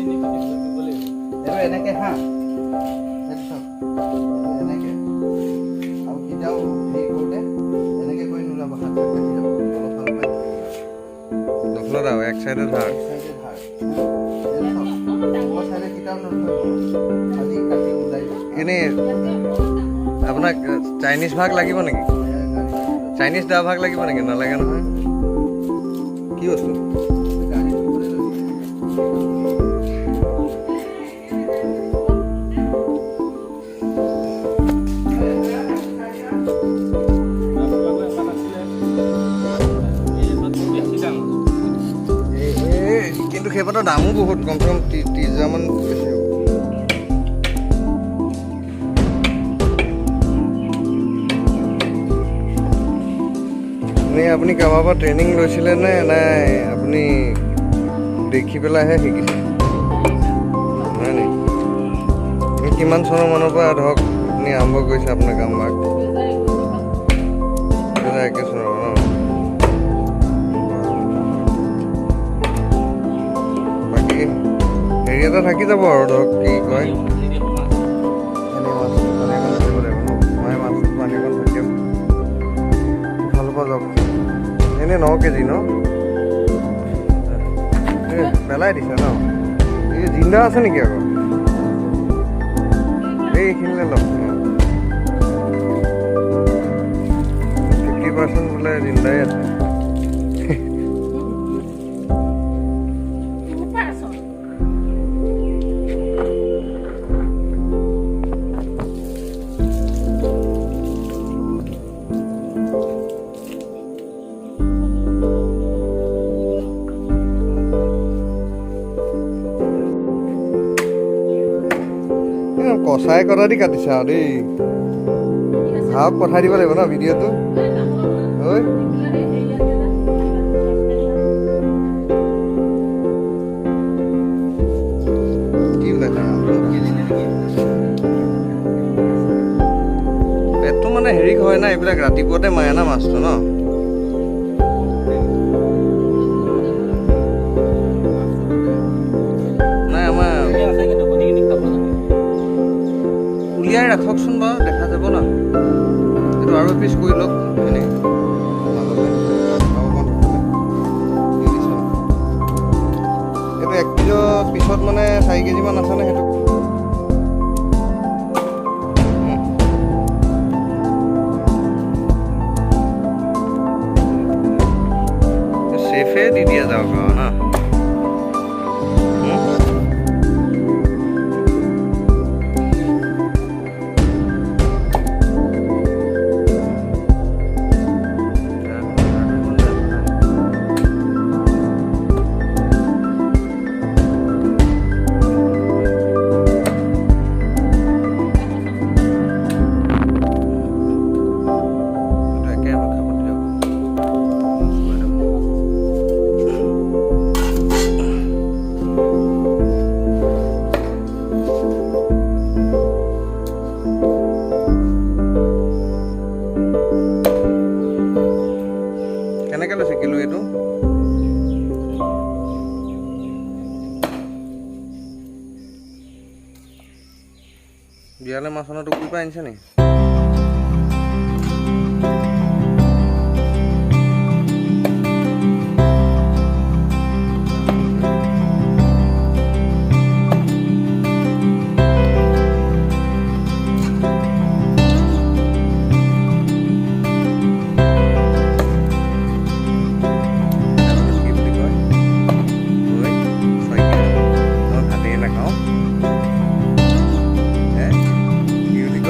এইটো এনেকে হা এনেকে আৰু কেতিয়াও হেৰি কৰোঁতে এনেকে কৰি নোলাব, হাত কাটি যাব অলপ অলপ দখলত আৰু এক চাইডে ধাৰ চাইডে ধাৰ মই চাইডে কেতিয়াও নধৰিব আজি কাটি ওলাই এনেই আপোনাক চাইনিজ ভাগ লাগিব নেকি? চাইনিজ দা ভাগ লাগিব নেকি? নালাগে নহয়। কি বস্তু? কিন্তু সেইপাতৰ দামো বহুত, কমচে কম 30,000 মান বেছি হ'ব। এনেই আপুনি কাৰোবাৰ পৰা ট্ৰেইনিং লৈছিলে নে নাই আপুনি দেখি পেলাইহে শিকিছে? হয় নি? কিমান চনৰ মানৰ পৰা ধৰক আপুনি আৰম্ভ কৰিছে আপোনাৰ কামভাগ? 2021 চনৰ ন? বাকী হেৰি এটা থাকি যাব আৰু ধৰক কি কয় এনে 9 কেজি ন? পেলাই দিছে ন? এই জিন্দা আছে নেকি আকৌ? এইখিনিলে লওক 50% বোলে জিন্দাই আছে। কচাই কটা দি কাটিছে আৰু দেই। ভাওক পঠাই দিব লাগিব ন ভিডিঅ'টো? ঐ কি ওলাইছে? পেটটো মানে হেৰি হয় না, এইবিলাক ৰাতিপুৱাতে মাৰে না মাছটো ন? নাই আমাৰ উলিয়াই ৰাখকচোন বাৰু, দেখা যাব ন। এইটো আৰু পিছ কৰি লওক এনেই এইটো 1 কিলো পিছত মানে 4 কেজি মান আছেনে? সেইটো চেফে দি দিয়া যাওক আৰু না। কেনেকৈ লৈছে কিলো এইটো? বিয়ালে মাছ অনা টুকুৰি পৰা আনিছে নি?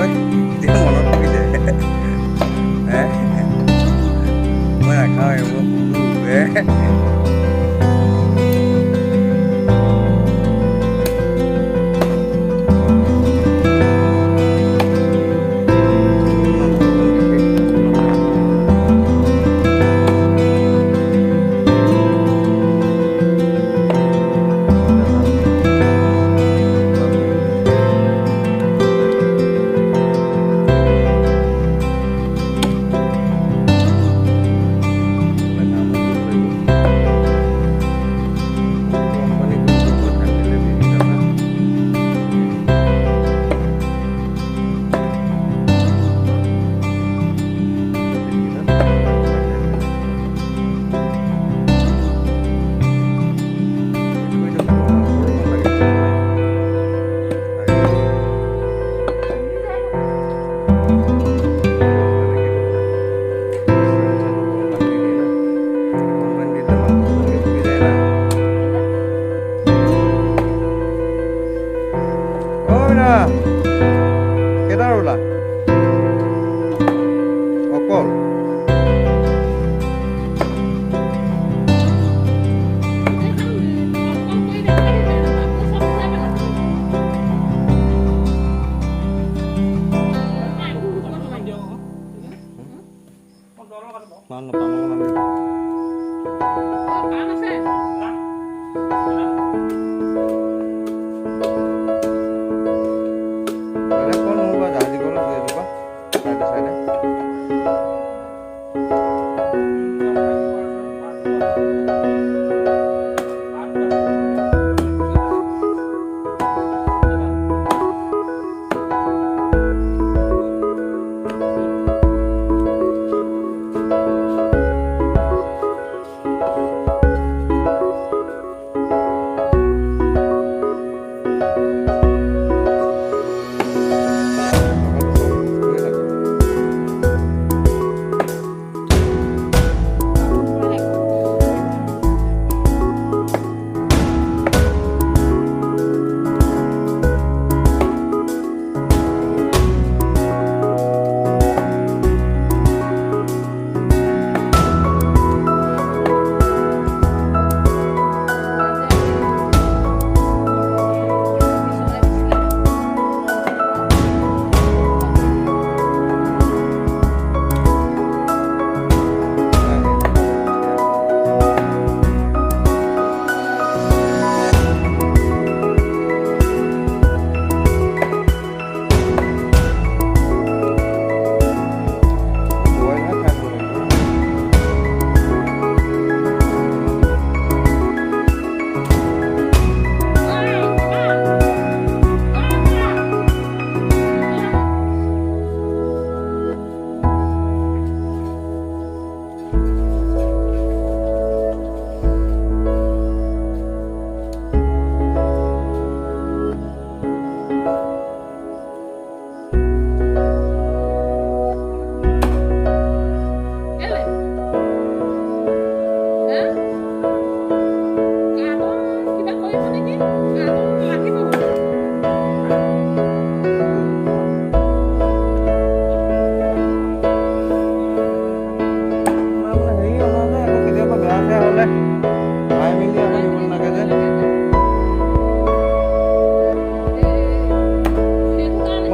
Oi, কেইটা ৰুলা অকল মান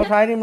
চাই দিম